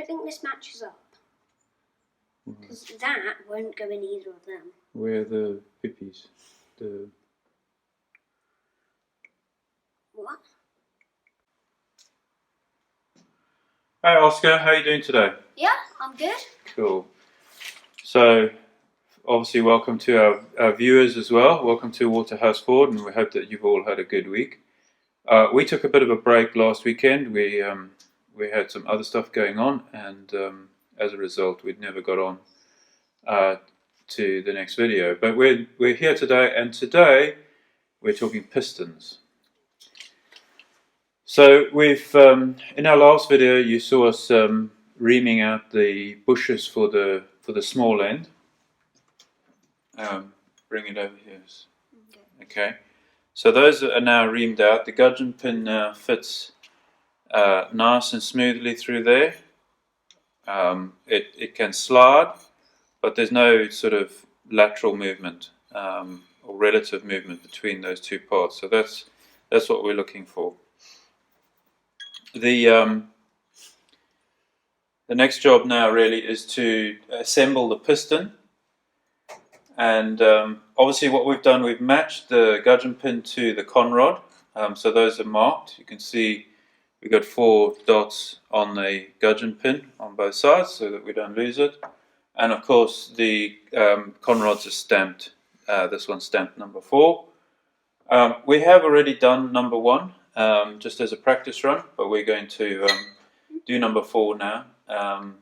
don't think this matches up. Because that won't go in either of them. Where are the pippies? What? Hi Oscar, how are you doing today? Yeah, I'm good. Cool. So, obviously welcome to our viewers as well. Welcome to Waterhouse Forde, and we hope that you've all had a good week. We took a bit of a break last weekend. We had some other stuff going on, and as a result we'd never got on to the next video. But we're here today, and today we're talking pistons. So we've in our last video you saw us reaming out the bushes for the small end. Bring it over here. Okay. So those are now reamed out. The gudgeon pin now fits nice and smoothly through there. It can slide, but there's no sort of lateral movement or relative movement between those two parts. So that's what we're looking for. The next job now really is to assemble the piston, and obviously what we've done, we've matched the gudgeon pin to the conrod, so those are marked. You can see we've got 4 dots on the gudgeon pin on both sides so that we don't lose it, and of course the conrods are stamped. This one's stamped number 4. We have already done number 1 just as a practice run, but we're going to do number 4 now.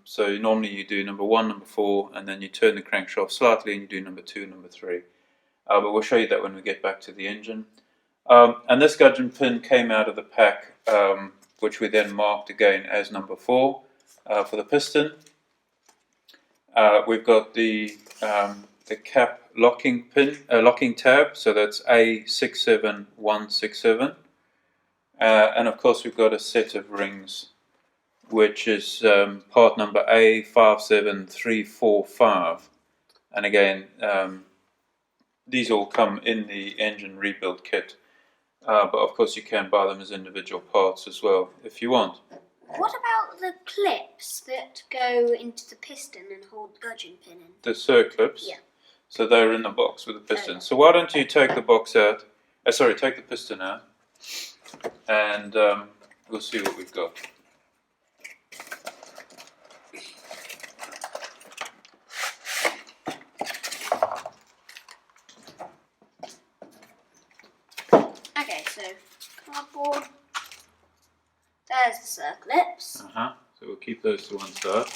So normally you do number 1, number 4, and then you turn the crankshaft slightly and you do number 2 and number 3. But we'll show you that when we get back to the engine. And this gudgeon pin came out of the pack, which we then marked again as number 4 for the piston. We've got the cap locking pin, locking tab, so that's A67167. And of course we've got a set of rings, which is part number A57345, and again these all come in the engine rebuild kit, but of course you can buy them as individual parts as well if you want. What about the clips that go into the piston and hold the gudgeon pin in? The circlips? Yeah. So they're in the box with the piston. So why don't you take the box out, take the piston out, and we'll see what we've got. Okay, so cardboard. There's the circlips. So we'll keep those to one side.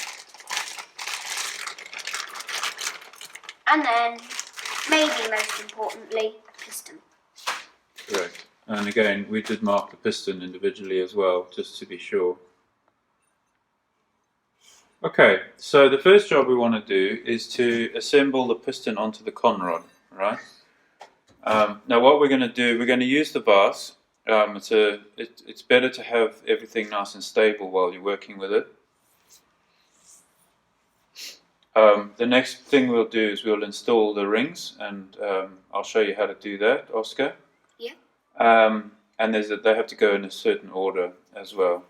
And then, maybe most importantly, piston. Correct. And again, we did mark the piston individually as well, just to be sure. Okay, so the first job we want to do is to assemble the piston onto the conrod, right? Now what we're going to do, we're going to use the vise. It's better to have everything nice and stable while you're working with it. The next thing we'll do is we'll install the rings, and I'll show you how to do that, Oscar. Yeah. And they have to go in a certain order as well.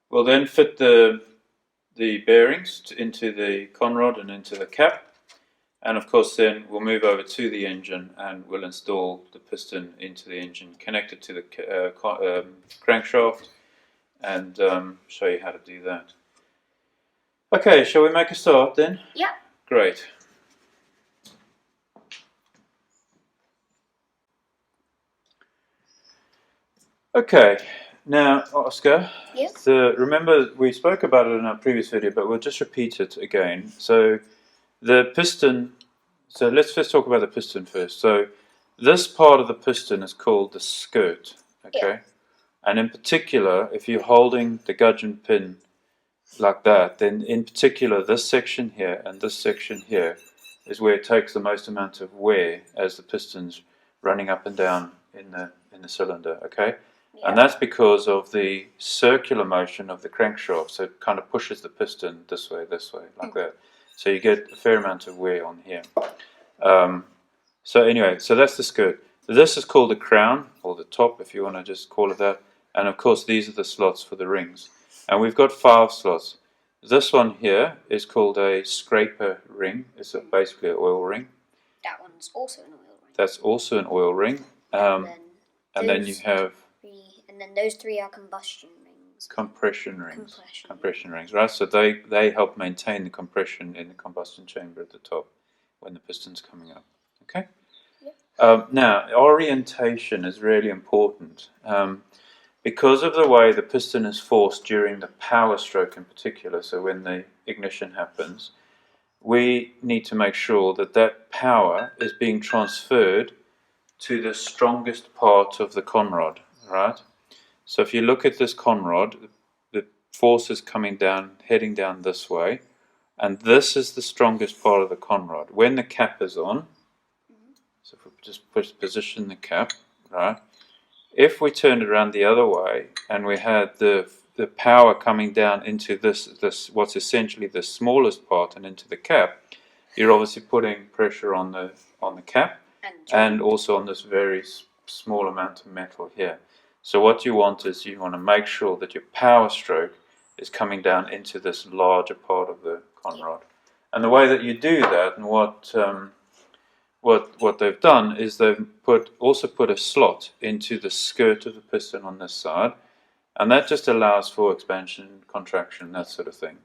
We'll then fit the bearings into the conrod and into the cap, and of course then we'll move over to the engine and we'll install the piston into the engine, connect it to the crankshaft, and show you how to do that. Okay, shall we make a start then? Yeah. Great. Okay, now Oscar, Yes. remember we spoke about it in our previous video, but we'll just repeat it again. So the piston, so let's first talk about the piston first. So this part of the piston is called the skirt, okay? Yeah. And in particular, if you're holding the gudgeon pin like that, then in particular this section here and this section here is where it takes the most amount of wear as the piston's running up and down in the cylinder, okay? Yeah. And that's because of the circular motion of the crankshaft, so it kind of pushes the piston this way, like that. So you get a fair amount of wear on here. So anyway, so that's the skirt. This is called the crown, or the top if you want to just call it that. And of course these are the slots for the rings. And we've got 5 slots. This one here is called a scraper ring. It's basically an oil ring. That one's also an oil ring. That's also an oil ring. And then you have... And then those 3 are combustion rings. Compression rings. Compression rings, right? So they help maintain the compression in the combustion chamber at the top when the piston's coming up. Okay? Yep. Now, orientation is really important. Because of the way the piston is forced during the power stroke in particular, so when the ignition happens, we need to make sure that that power is being transferred to the strongest part of the conrod, right? So if you look at this conrod, the force is coming down, heading down this way, and this is the strongest part of the conrod. When the cap is on, so if we just position the cap, right? If we turned it around the other way and we had the power coming down into this what's essentially the smallest part and into the cap, you're obviously putting pressure on the cap and also on this very small amount of metal here. So what you want is you want to make sure that your power stroke is coming down into this larger part of the conrod. And the way that you do that, and what they've done is they've also put a slot into the skirt of the piston on this side, and that just allows for expansion, contraction, that sort of thing.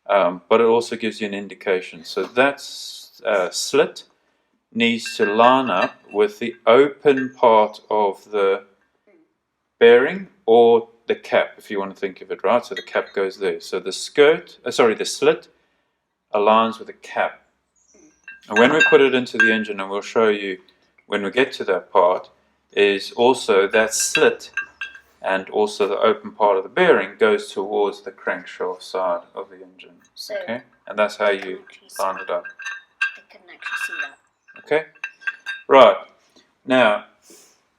But it also gives you an indication. So that slit needs to line up with the open part of the bearing or the cap, if you want to think of it, right? So the cap goes there. So the the slit aligns with the cap. And when we put it into the engine, and we'll show you when we get to that part, is also that slit and also the open part of the bearing goes towards the crankshaft side of the engine. So okay? And that's how you line it up. I couldn't actually see that. Okay? Right. Now,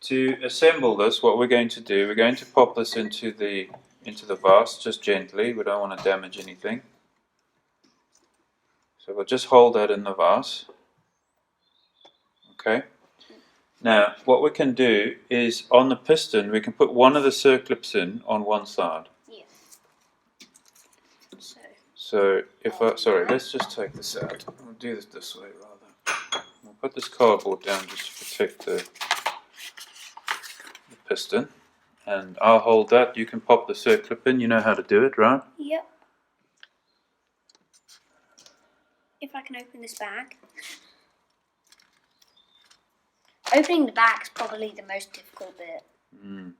to assemble this, what we're going to do, we're going to pop this into the vase just gently. We don't want to damage anything. So we'll just hold that in the vase. Okay. Now, what we can do is on the piston, we can put one of the circlips in on one side. Yeah. So if let's just take this out. We'll do this way rather. We'll put this cardboard down just to protect the piston. And I'll hold that. You can pop the circlip in. You know how to do it, right? Yep. If I can open this bag. Opening the bag is probably the most difficult bit. There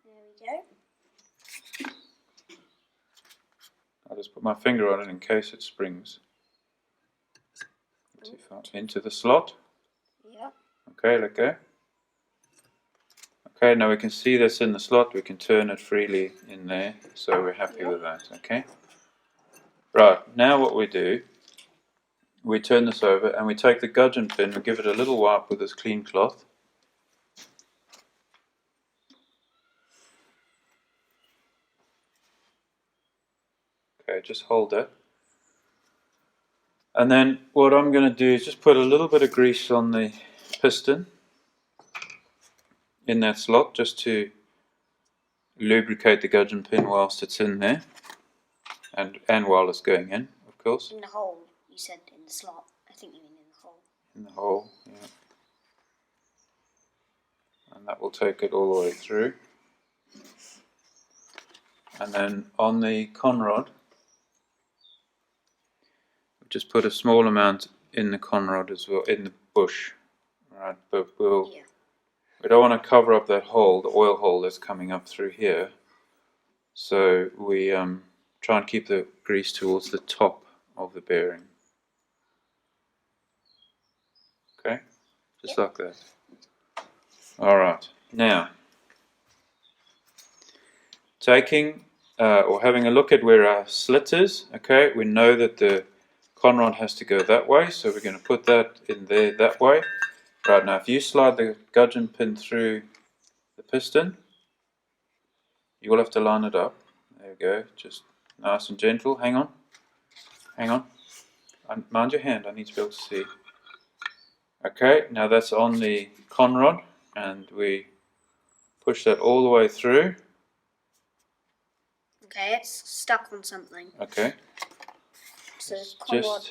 we go. I'll just put my finger on it in case it springs. Into the slot. Yep. Okay, let go. Okay, now we can see this in the slot. We can turn it freely in there, so we're happy with that. Okay. Right, now what we do, we turn this over and we take the gudgeon pin, we give it a little wipe with this clean cloth. Okay, just hold that. And then what I'm going to do is just put a little bit of grease on the piston in that slot just to lubricate the gudgeon pin whilst it's in there and while it's going in, of course. In the hole, you said in the slot. I think you mean in the hole. In the hole, yeah. And that will take it all the way through. And then on the conrod, just put a small amount in the conrod as well, in the bush, right? But we don't want to cover up that hole, the oil hole that's coming up through here. So we try and keep the grease towards the top of the bearing. Okay, just like that. All right. Now, taking or having a look at where our slit is. Okay, we know that the conrod has to go that way, so we're going to put that in there that way. Right, now if you slide the gudgeon pin through the piston, you will have to line it up. There we go, just nice and gentle. Hang on, hang on. Mind your hand, I need to be able to see. Okay, now that's on the conrod. and we push that all the way through. Okay, it's stuck on something. Okay. So conrod.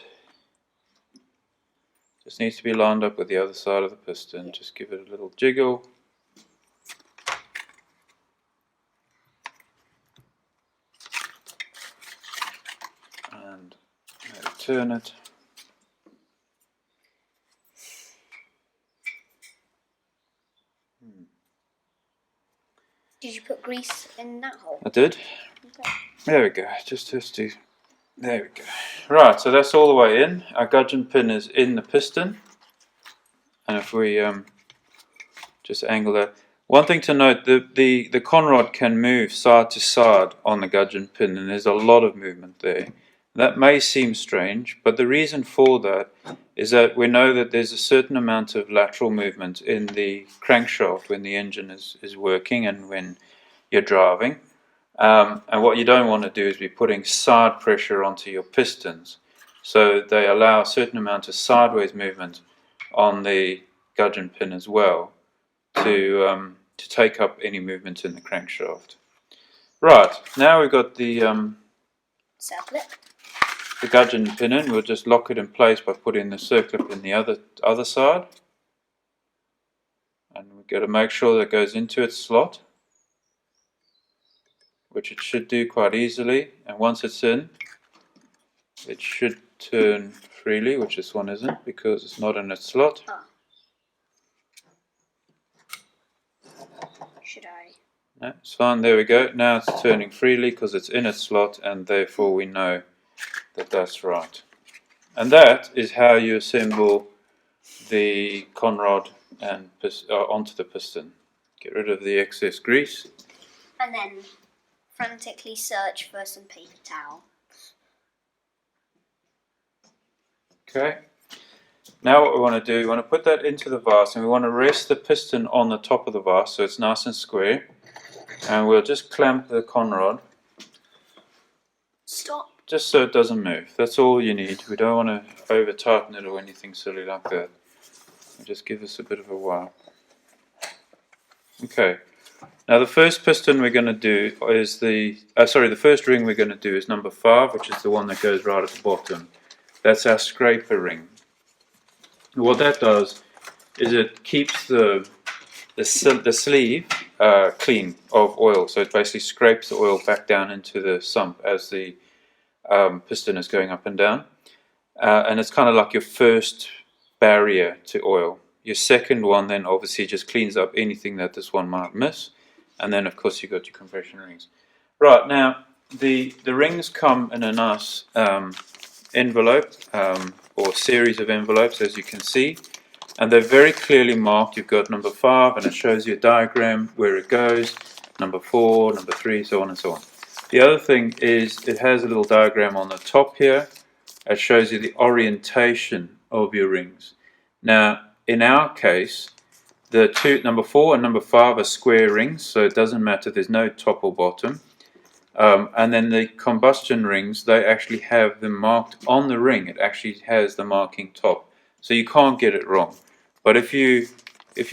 Just needs to be lined up with the other side of the piston. Just give it a little jiggle. And maybe turn it. Did you put grease in that hole? I did. Okay. There we go. Just has to. There we go. Right, so that's all the way in. Our gudgeon pin is in the piston. And if we just angle that. One thing to note, the conrod can move side to side on the gudgeon pin, and there's a lot of movement there. That may seem strange, but the reason for that is that we know that there's a certain amount of lateral movement in the crankshaft when the engine is working and when you're driving. And what you don't want to do is be putting side pressure onto your pistons. So they allow a certain amount of sideways movement on the gudgeon pin as well to take up any movement in the crankshaft. Right, now we've got the gudgeon pin in. We'll just lock it in place by putting the circlip in the other side. And we've got to make sure that it goes into its slot, which it should do quite easily. And once it's in, it should turn freely, which this one isn't because it's not in its slot. Should I? No, it's fine, there we go. Now it's turning freely because it's in its slot, and therefore we know that that's right. And that is how you assemble the conrod and onto the piston. Get rid of the excess grease. And then frantically search for some paper towel. Okay. Now what we want to do, we want to put that into the vise, and we want to rest the piston on the top of the vise so it's nice and square. And we'll just clamp the conrod. Stop. Just so it doesn't move. That's all you need. We don't want to over tighten it or anything silly like that. Just give us a bit of a while. Okay. Now the first piston we're going to do is the first ring we're going to do is number 5, which is the one that goes right at the bottom. That's our scraper ring. What that does is it keeps the sleeve clean of oil. So it basically scrapes the oil back down into the sump as the piston is going up and down. And it's kind of like your first barrier to oil. Your second one then obviously just cleans up anything that this one might miss. And then of course you've got your compression rings. Right, now the rings come in a nice envelope or series of envelopes, as you can see. And they're very clearly marked. You've got number 5 and it shows you a diagram where it goes. Number 4, number 3, so on and so on. The other thing is it has a little diagram on the top here. It shows you the orientation of your rings. Now, in our case, the number 4 and number 5 are square rings, so it doesn't matter, there's no top or bottom. And then the combustion rings, they actually have them marked on the ring. It actually has the marking top, so you can't get it wrong. But if you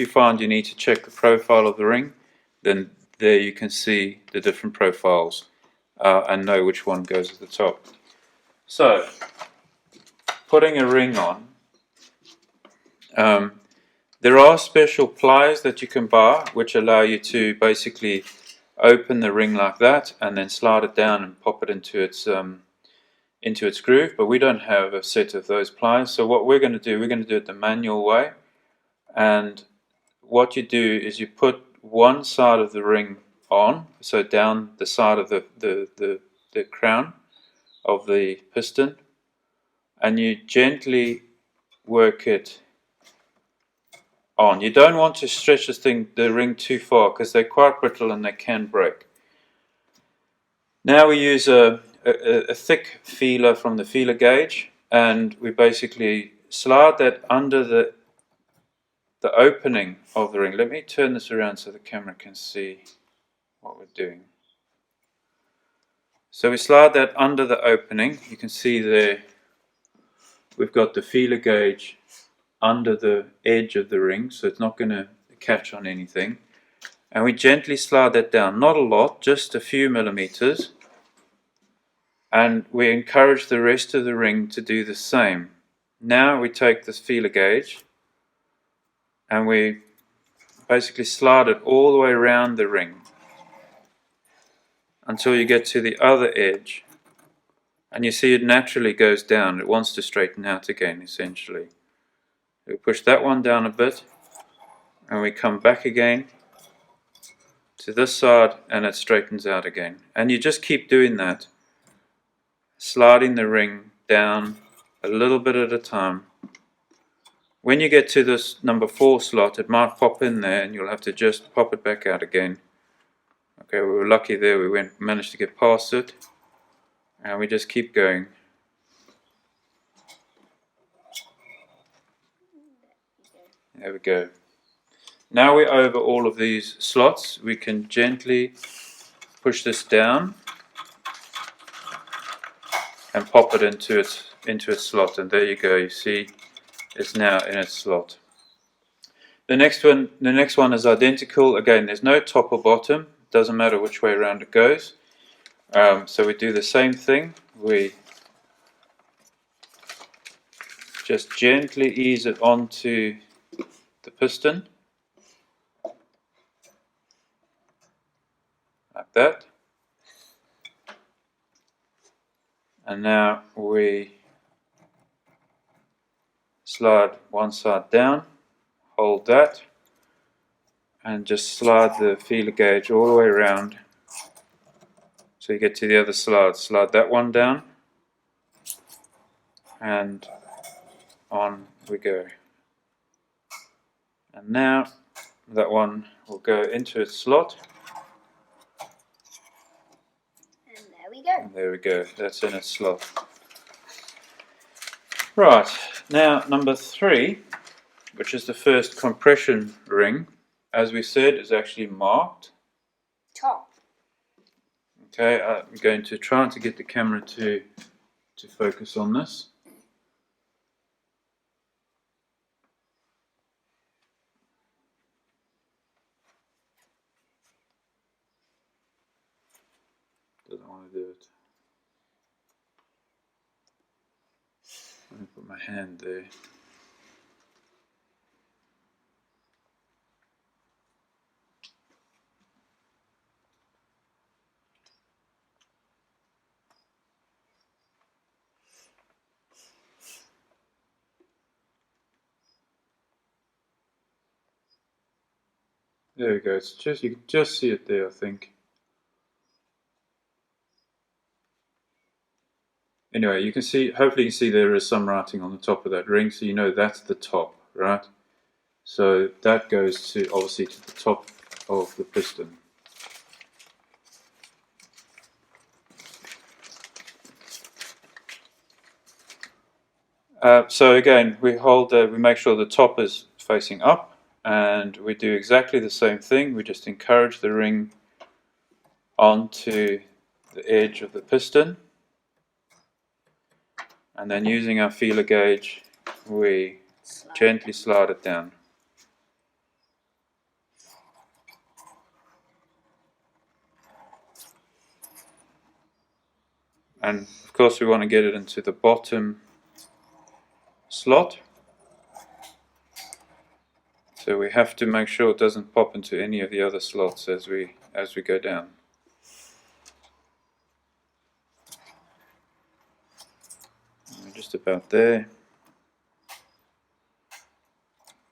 find you need to check the profile of the ring, then there you can see the different profiles and know which one goes at the top. So, putting a ring on, there are special pliers that you can buy which allow you to basically open the ring like that and then slide it down and pop it into its groove, but we don't have a set of those pliers. So what we're going to do it the manual way. And what you do is you put one side of the ring on, so down the side of the crown of the piston, and you gently work it on. You don't want to stretch the ring too far because they're quite brittle and they can break. Now we use a thick feeler from the feeler gauge, and we basically slide that under the opening of the ring. Let me turn this around so the camera can see what we're doing. So we slide that under the opening. You can see there we've got the feeler gauge under the edge of the ring, so it's not going to catch on anything. And we gently slide that down, not a lot, just a few millimeters. And we encourage the rest of the ring to do the same. Now we take this feeler gauge and we basically slide it all the way around the ring until you get to the other edge. And you see it naturally goes down. It wants to straighten out again, essentially. We push that one down a bit and we come back again to this side and it straightens out again. And you just keep doing that, sliding the ring down a little bit at a time. When you get to this number 4 slot, it might pop in there and you'll have to just pop it back out again. Okay, we were lucky there, we managed to get past it, and we just keep going. There we go. Now we're over all of these slots, we can gently push this down and pop it into its slot, and there you go, you see it's now in its slot. The next one is identical. Again, there's no top or bottom, doesn't matter which way around it goes. So we do the same thing, we just gently ease it onto the piston, like that. And now we slide one side down, hold that, and just slide the feeler gauge all the way around so you get to the other slide. Slide that one down, and on we go. And now that one will go into its slot. And there we go. And there we go, that's in its slot. Right, now number 3, which is the first compression ring, as we said, is actually marked. Top. Okay, I'm going to try to get the camera to focus on this. Doesn't want to do it. Let me put my hand there. There we go. It's just, you can just see it there, I think. Anyway, you can see, hopefully you can see there is some writing on the top of that ring, so you know that's the top, right? So that goes to, obviously, to the top of the piston. So again, we make sure the top is facing up, and we do exactly the same thing. We just encourage the ring onto the edge of the piston, and then using our feeler gauge, we gently slide it down. And of course we want to get it into the bottom slot, so we have to make sure it doesn't pop into any of the other slots as we go down. And we're just about there.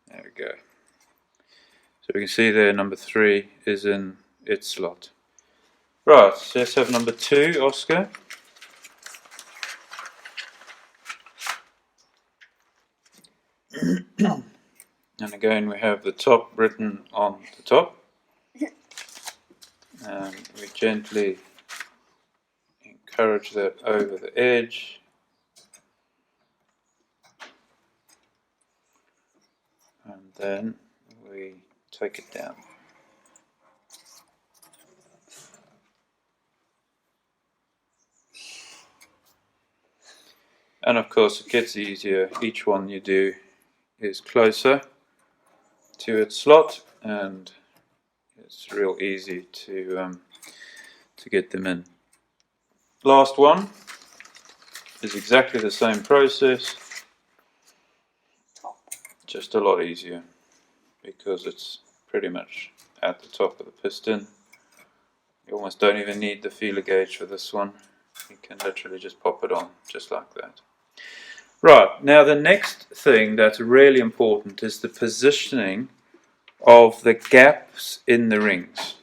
There we go. So we can see there number 3 is in its slot. Right, so let's have number 2, Oscar. And again we have the top written on the top, and we gently encourage that over the edge, and then we take it down. And of course it gets easier, each one you do is closer to its slot, and it's real easy to get them in. Last one is exactly the same process, just a lot easier because it's pretty much at the top of the piston. You almost don't even need the feeler gauge for this one. You can literally just pop it on just like that. Right, now the next thing that's really important is the positioning of the gaps in the rings.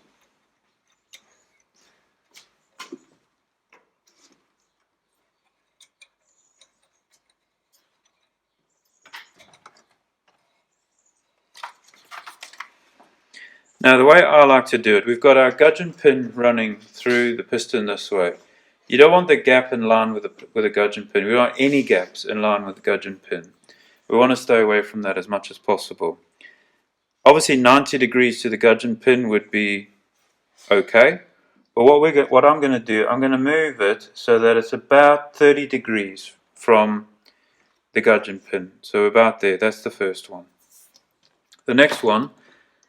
Now the way I like to do it, we've got our gudgeon pin running through the piston this way. You don't want the gap in line with the gudgeon pin. We don't want any gaps in line with the gudgeon pin. We want to stay away from that as much as possible. Obviously 90 degrees to the gudgeon pin would be okay. But what I'm going to do, I'm going to move it so that it's about 30 degrees from the gudgeon pin. So about there, that's the first one. The next one,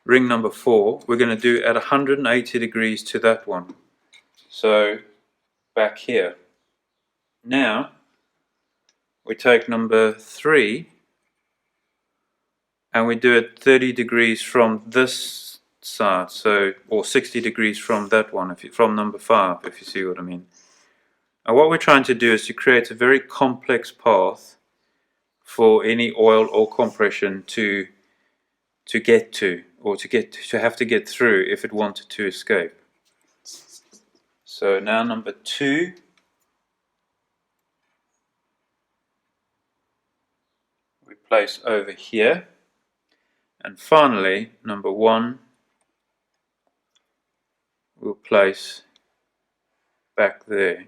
ring number 4, we're going to do at 180 degrees to that one. So back here. Now we take number 3 and we do it 30 degrees from this side, so or 60 degrees from that one, from number 5, if you see what I mean. And what we're trying to do is to create a very complex path for any oil or compression to get to, or to have to get through if it wanted to escape. So now number 2, we place over here, and finally number 1 we'll place back there.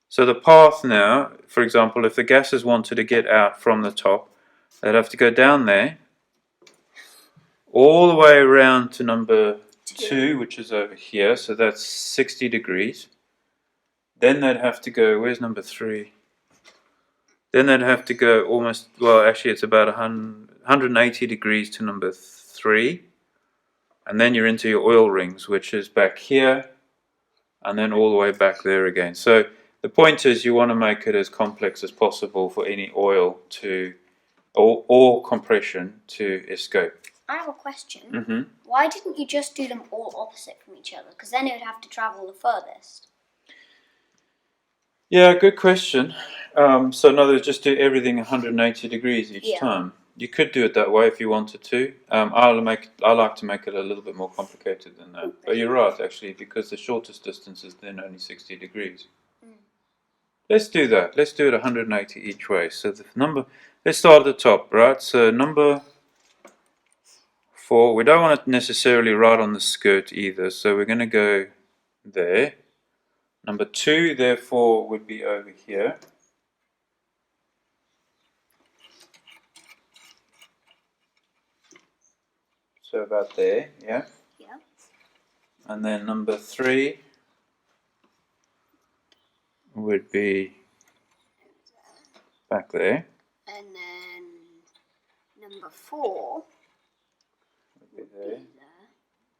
So the path now, for example, if the gases wanted to get out from the top, they'd have to go down there, all the way around to number 2, which is over here, so that's 60 degrees. Then they'd have to go, where's number 3? Then they'd have to go almost, well actually it's about 180 degrees to number 3. And then you're into your oil rings, which is back here, and then all the way back there again. So the point is you want to make it as complex as possible for any oil to, or compression to escape. I have a question. Mm-hmm. Why didn't you just do them all opposite from each other? Because then it would have to travel the furthest. Yeah, good question. So in other words, just do everything 180 degrees each time. You could do it that way if you wanted to. I like to make it a little bit more complicated than that. But you're right, actually, because the shortest distance is then only 60 degrees. Let's do that. Let's do it 180 each way. So the number, let's start at the top, right? So number 4, we don't want it necessarily right on the skirt either, so we're going to go there. Number 2, therefore, would be over here. So about there, yeah? Yeah. And then number 3 would be back there. And then number 4 would be there.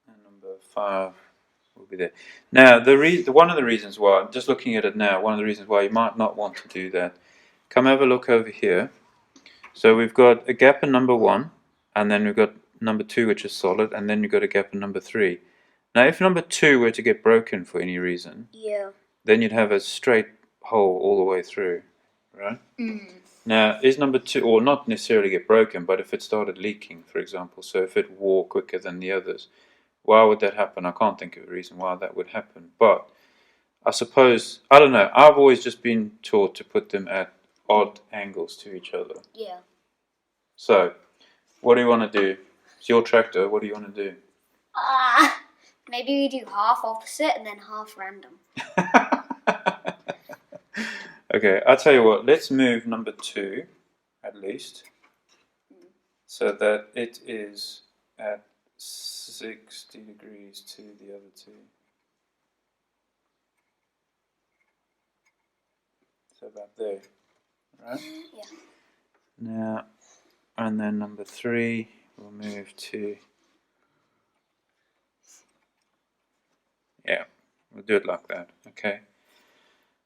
And number 5 will be there. Now, one of the reasons why, I'm just looking at it now, one of the reasons why you might not want to do that, come have a look over here. So we've got a gap in number 1, and then we've got number 2, which is solid, and then we've got a gap in number 3. Now, if number 2 were to get broken for any reason, then you'd have a straight hole all the way through, right? Now, is number 2, or not necessarily get broken, but if it started leaking, for example, so if it wore quicker than the others, why would that happen? I can't think of a reason why that would happen, but I suppose, I don't know, I've always just been taught to put them at odd angles to each other. Yeah. So, what do you want to do? It's your tractor, what do you want to do? Maybe we do half opposite and then half random. Okay, I'll tell you what, let's move number 2, at least, so that it is at 60 degrees to the other 2. So about there, right? Yeah. Now, and then number 3 we'll move to, yeah, we'll do it like that, okay.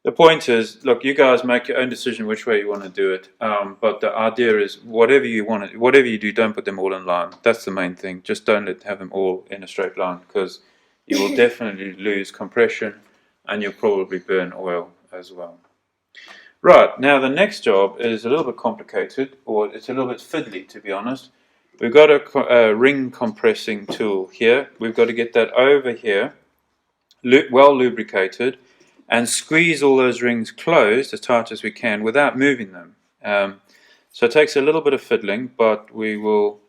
The point is, look, you guys make your own decision which way you want to do it, but the idea is whatever you do, don't put them all in line. That's the main thing. Just don't have them all in a straight line, because you will definitely lose compression and you'll probably burn oil as well. Right, now the next job is a little bit complicated, or it's a little bit fiddly, to be honest. We've got a ring compressing tool here. We've got to get that over here, well lubricated, and squeeze all those rings closed as tight as we can without moving them. So it takes a little bit of fiddling, but we will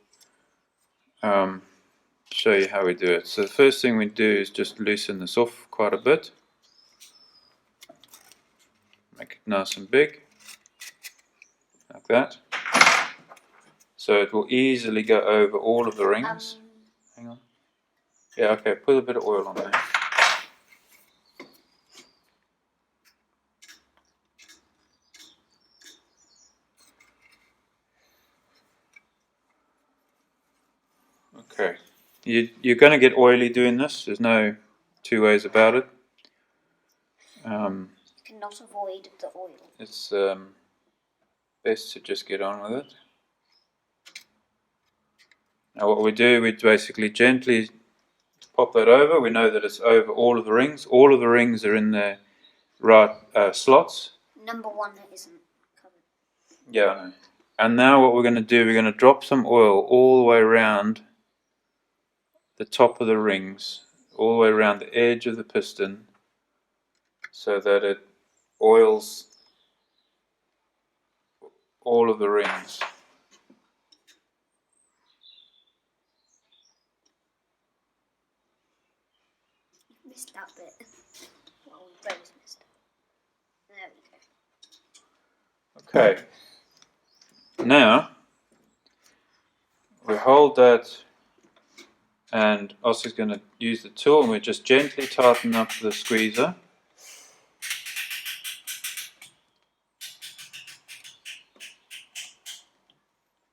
show you how we do it. So the first thing we do is just loosen this off quite a bit. Make it nice and big, like that. So it will easily go over all of the rings. Hang on. Yeah, okay, put a bit of oil on there. Okay, you're going to get oily doing this. There's no two ways about it. You cannot avoid the oil. It's best to just get on with it. Now what we do, we basically gently pop that over. We know that it's over all of the rings. All of the rings are in their right slots. Number one isn't covered. Yeah, I know. And now what we're going to do, we're going to drop some oil all the way around the top of the rings, all the way around the edge of the piston, so that it oils all of the rings. You missed that bit. Well, we both missed it. There we go. Okay. Now we hold that, and Oscar's going to use the tool, and we just gently tighten up the squeezer.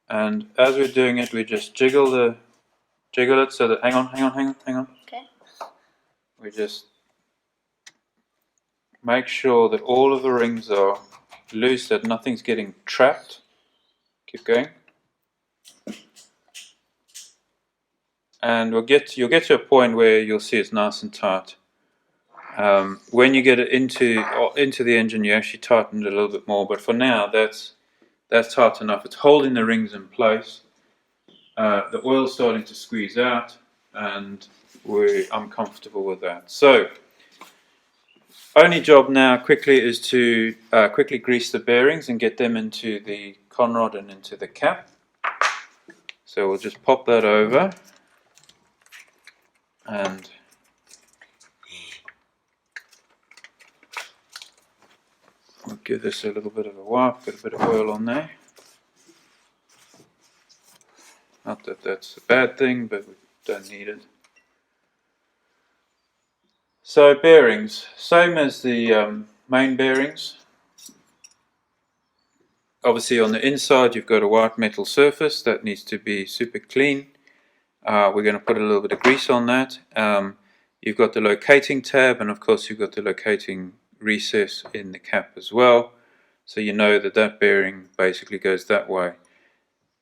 And as we're doing it, we just jiggle it so that, hang on. Okay. We just make sure that all of the rings are loose, that nothing's getting trapped. Keep going. And you'll get to a point where you'll see it's nice and tight. When you get it into the engine, you actually tighten it a little bit more. But for now, that's tight enough. It's holding the rings in place. The oil's starting to squeeze out, and I'm comfortable with that. So, only job now quickly is to quickly grease the bearings and get them into the conrod and into the cap. So we'll just pop that over, and we'll give this a little bit of a wipe, get a bit of oil on there. Not that that's a bad thing, but we don't need it. So bearings, same as the main bearings. Obviously on the inside you've got a white metal surface that needs to be super clean. We're going to put a little bit of grease on that. You've got the locating tab, and of course you've got the locating recess in the cap as well. So you know that bearing basically goes that way.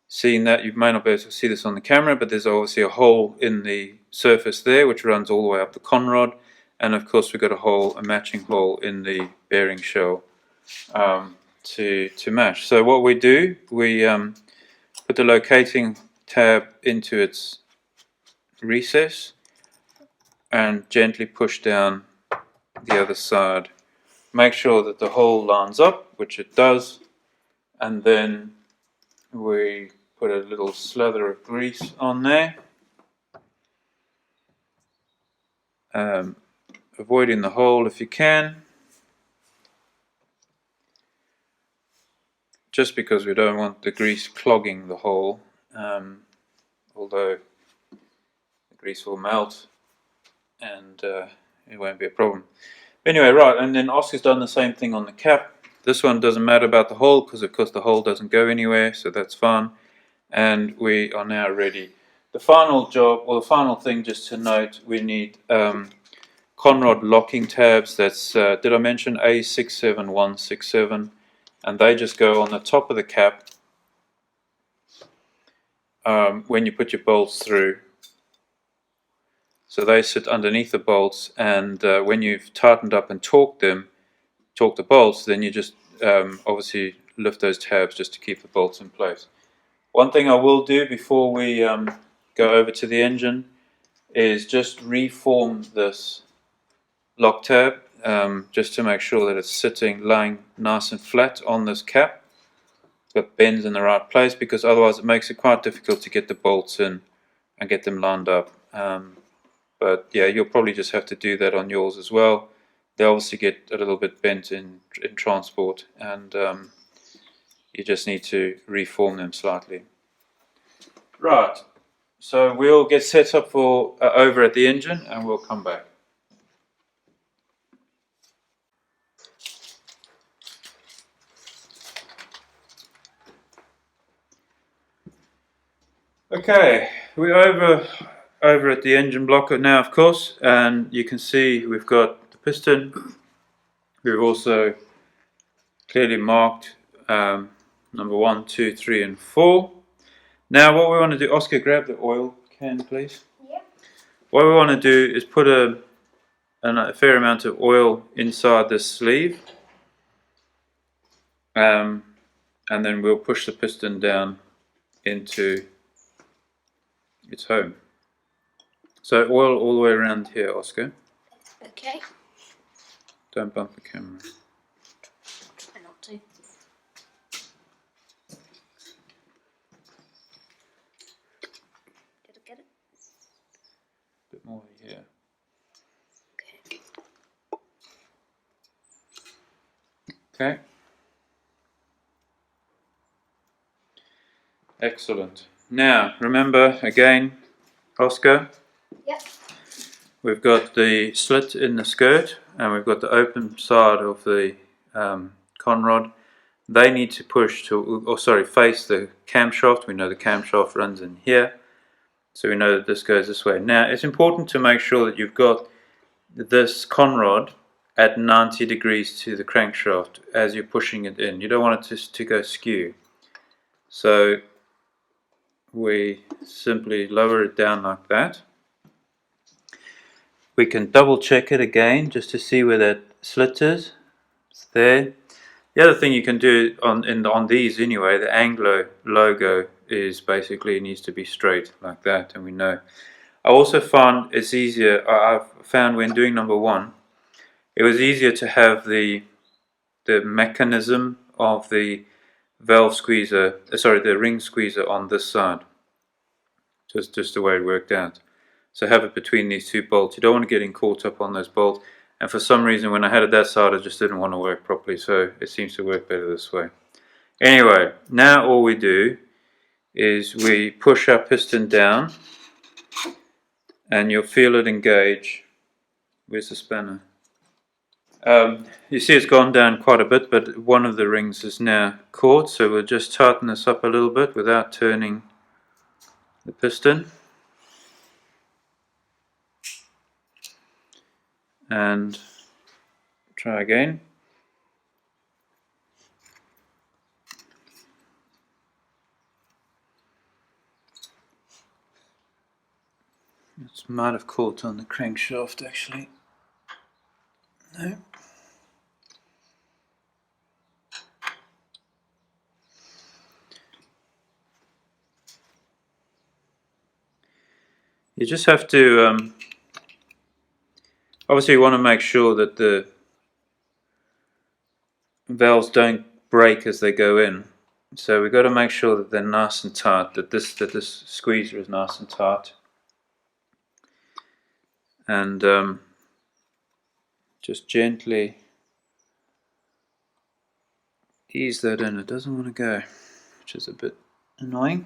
Seeing that, you may not be able to see this on the camera, but there's obviously a hole in the surface there which runs all the way up the conrod, and of course we've got a matching hole in the bearing shell to match. So what we do, we put the locating tab into its recess and gently push down the other side. Make sure that the hole lines up, which it does, and then we put a little slather of grease on there, avoiding the hole if you can, just because we don't want the grease clogging the hole, although the grease will melt and it won't be a problem. Anyway, right, and then Oscar's done the same thing on the cap. This one doesn't matter about the hole because of course the hole doesn't go anywhere, so that's fine. and we are now ready. The final job, or the final thing just to note, we need conrod locking tabs. That's, did I mention A67167? And they just go on the top of the cap when you put your bolts through. So they sit underneath the bolts, and when you've tightened up and torqued the bolts, then you just obviously lift those tabs just to keep the bolts in place. One thing I will do before we go over to the engine is just reform this lock tab, just to make sure that it's lying nice and flat on this cap. It's got bends in the right place, because otherwise it makes it quite difficult to get the bolts in and get them lined up. But yeah, you'll probably just have to do that on yours as well. They obviously get a little bit bent in transport, and you just need to reform them slightly. Right, so we'll get set up for over at the engine, and we'll come back. Okay, we're over at the engine block now, of course, and you can see we've got the piston. We've also clearly marked number 1, 2, 3, and 4. Now what we want to do, Oscar, grab the oil can, please. Yeah. What we want to do is put a fair amount of oil inside this sleeve, and then we'll push the piston down into its home. So oil all the way around here, Oscar. Okay. Don't bump the camera. Try not to. Did I get it? A bit more here. Okay. Okay. Excellent. Now, remember again, Oscar, Yep. we've got the slit in the skirt, and we've got the open side of the conrod. They need to push face the camshaft. We know the camshaft runs in here, so we know that this goes this way. Now, it's important to make sure that you've got this conrod at 90 degrees to the crankshaft as you're pushing it in. You don't want it to go skew. So we simply lower it down like that. We can double check it again just to see where that slit is. It's there. The other thing you can do on these anyway, the Anglo logo is basically needs to be straight like that, and we know. I also found it's easier. I've found when doing number 1, it was easier to have the mechanism of the valve squeezer, the ring squeezer on this side. Just the way it worked out. So have it between these 2 bolts. You don't want to get caught up on those bolts. And for some reason, when I had it that side, it just didn't want to work properly. So it seems to work better this way. Anyway, now all we do is we push our piston down, and you'll feel it engage. Where's the spanner? You see it's gone down quite a bit, but one of the rings is now caught. So we'll just tighten this up a little bit without turning the piston. And try again. It might have caught on the crankshaft actually. No. You just have to obviously you want to make sure that the valves don't break as they go in. So we've got to make sure that they're nice and tight, that this squeezer is nice and tight. And just gently ease that in. It doesn't want to go, which is a bit annoying.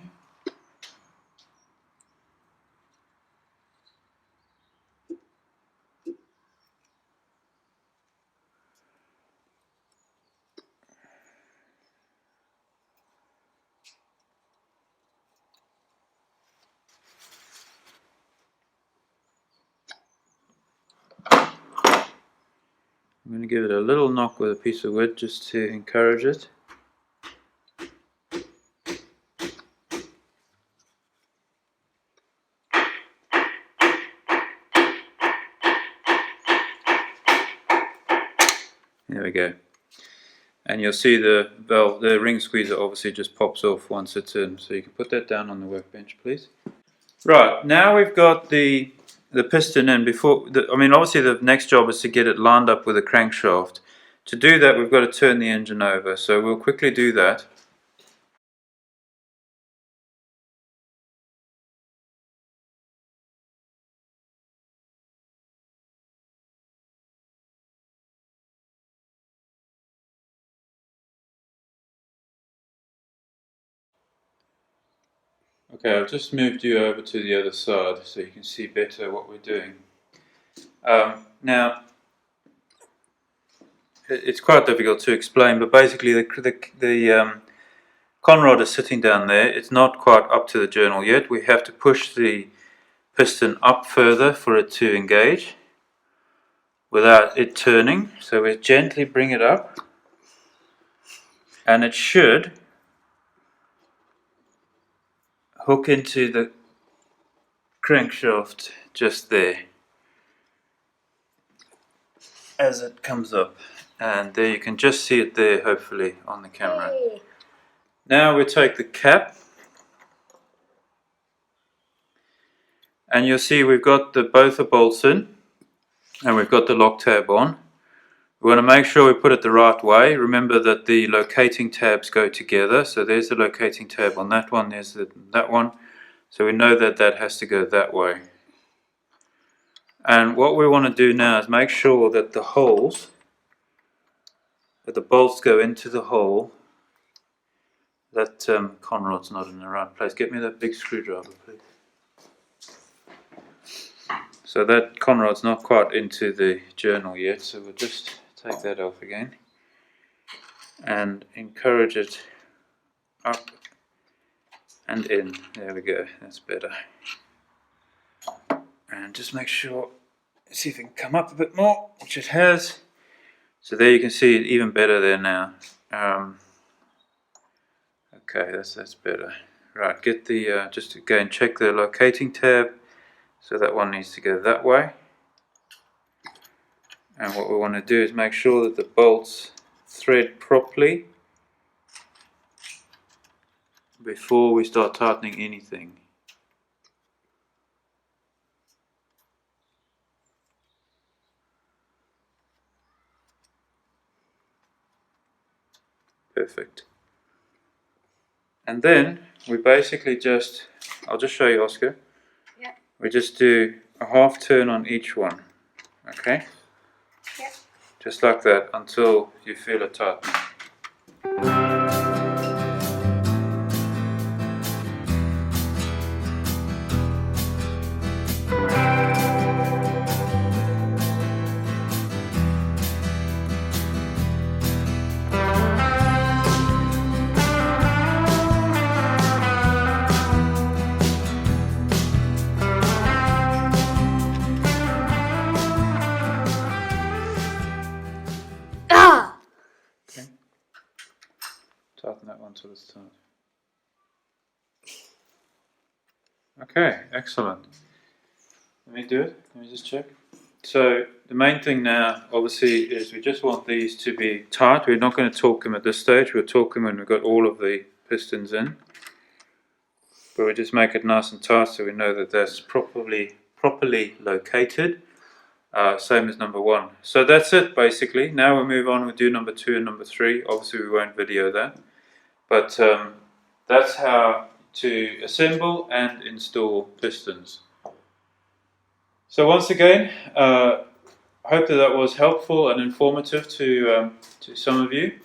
I'm going to give it a little knock with a piece of wood just to encourage it. There we go. And you'll see the valve, the ring squeezer obviously just pops off once it's in. So you can put that down on the workbench, please. Right, now we've got the piston in. Obviously the next job is to get it lined up with a crankshaft. To do that, we've got to turn the engine over. So we'll quickly do that. Okay, I've just moved you over to the other side so you can see better what we're doing. Now, it's quite difficult to explain, but basically the conrod is sitting down there. It's not quite up to the journal yet. We have to push the piston up further for it to engage without it turning. So we gently bring it up, and it should hook into the crankshaft just there as it comes up, and there you can just see it there, hopefully on the camera. Hey. Now we take the cap, and you'll see we've got both the bolts in, and we've got the lock tab on. We want to make sure we put it the right way. Remember that the locating tabs go together, so there's the locating tab on that one, there's that one, so we know that that has to go that way. And what we want to do now is make sure that the holes, that the bolts go into the hole. That conrod's not in the right place. Get me that big screwdriver, please. So that conrod's not quite into the journal yet, so we'll just take that off again and encourage it up and in. There we go, that's better. And just make sure, see if it can come up a bit more, which it has. So there you can see it even better there now. Okay, that's better. Right, get the, just again check the locating tab. So that one needs to go that way. And what we want to do is make sure that the bolts thread properly before we start tightening anything. Perfect. And then we basically just, I'll just show you, Oscar. Yep. We just do a half turn on each one. Okay? Yep. Just like that until you feel it tighten. Tighten that one till it's tight. Okay, excellent. Let me do it. Let me just check. So the main thing now, obviously, is we just want these to be tight. We're not going to torque them at this stage. We'll torque them when we've got all of the pistons in. But we just make it nice and tight so we know that that's properly located. Same as number one. So that's it basically. Now we'll move on. We'll do number 2 and number 3. Obviously we won't video that. But that's how to assemble and install pistons. So once again, I hope that was helpful and informative to some of you.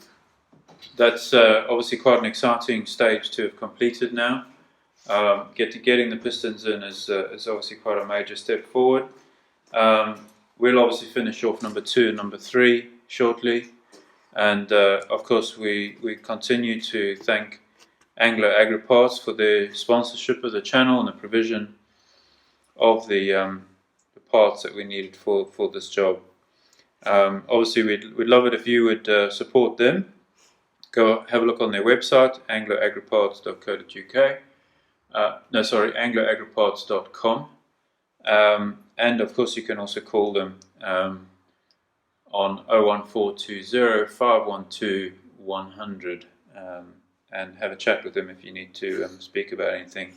That's obviously quite an exciting stage to have completed now. Getting the pistons in is obviously quite a major step forward. We'll obviously finish off number 2 and number 3 shortly. And of course we continue to thank Anglo Agriparts for their sponsorship of the channel and the provision of the parts that we needed for this job. Obviously, we'd love it if you would support them. Go have a look on their website, angloagriparts.co.uk. Angloagriparts.com. And of course, you can also call them on 01420 512 100 and have a chat with them if you need to speak about anything.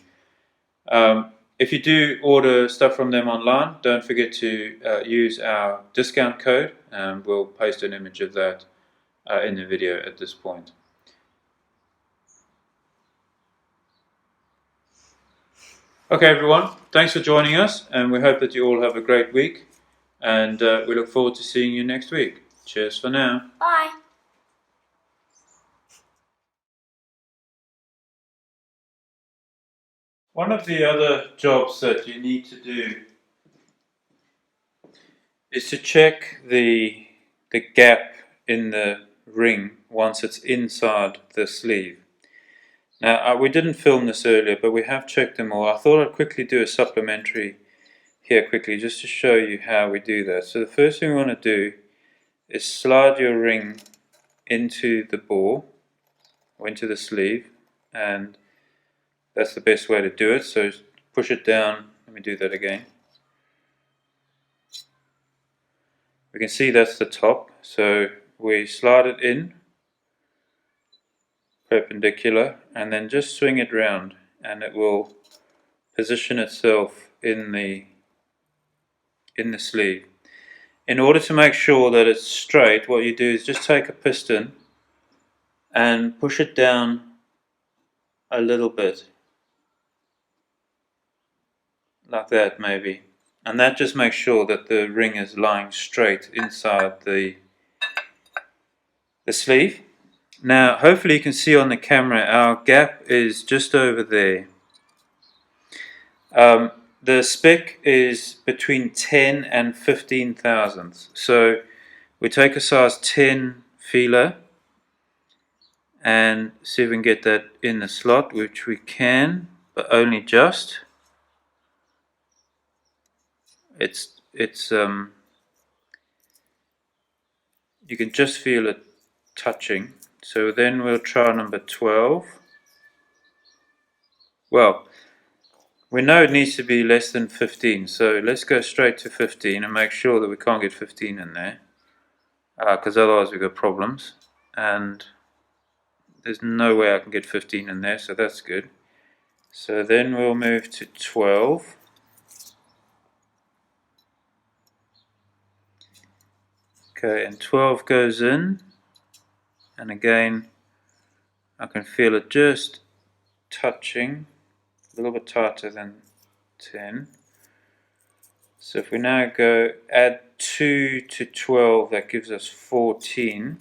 If you do order stuff from them online, don't forget to use our discount code. We'll paste an image of that in the video at this point. Okay everyone, thanks for joining us, and we hope that you all have a great week, and we look forward to seeing you next week. Cheers for now. Bye. One of the other jobs that you need to do is to check the gap in the ring once it's inside the sleeve. Now, we didn't film this earlier, but we have checked them all. I thought I'd quickly do a supplementary here quickly just to show you how we do that. So the first thing we want to do is slide your ring into the bore, or into the sleeve, and that's the best way to do it. So push it down. Let me do that again. We can see that's the top, so we slide it in perpendicular and then just swing it round, and it will position itself in the sleeve. In order to make sure that it's straight, what you do is just take a piston and push it down a little bit, like that maybe, and that just makes sure that the ring is lying straight inside the sleeve. Now hopefully you can see on the camera our gap is just over there. The spec is between 10 and 15 thousandths, so we take a size 10 feeler and see if we can get that in the slot, which we can, but only just. It's you can just feel it touching. So then we'll try number 12. Well, we know it needs to be less than 15, so let's go straight to 15 and make sure that we can't get 15 in there, because otherwise we've got problems, and there's no way I can get 15 in there, so that's good. So then we'll move to 12. Okay, and 12 goes in, and again I can feel it just touching, a little bit tighter than 10. So if we now go add 2 to 12, that gives us 14.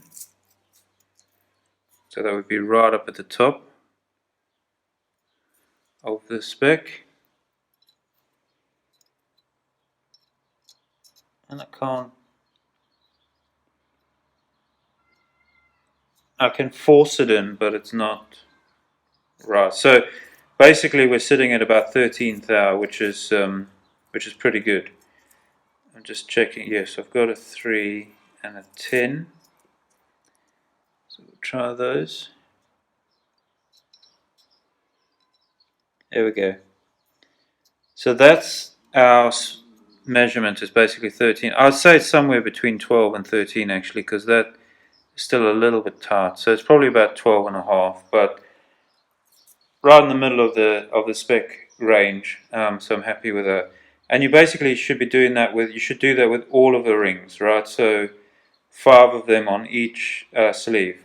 So that would be right up at the top of the spec. And I can force it in, but it's not right. So basically we're sitting at about 13 thou, which is pretty good. I'm just checking. Yes, I've got a 3 and a 10. So we'll try those. There we go. So that's our measurement, is basically 13. I'd say it's somewhere between 12 and 13 actually, because that is still a little bit tight. So it's probably about 12 and a half, but right in the middle of the spec range. So I'm happy with that. And you basically should be doing that with, you should do that with all of the rings, right? So 5 of them on each sleeve.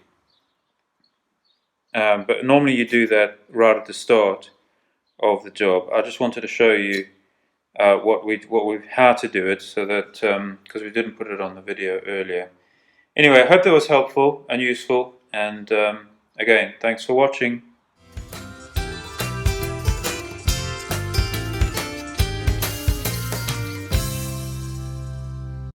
But normally you do that right at the start of the job. I just wanted to show you how to do it, so that because we didn't put it on the video earlier. Anyway, I hope that was helpful and useful, and again, thanks for watching.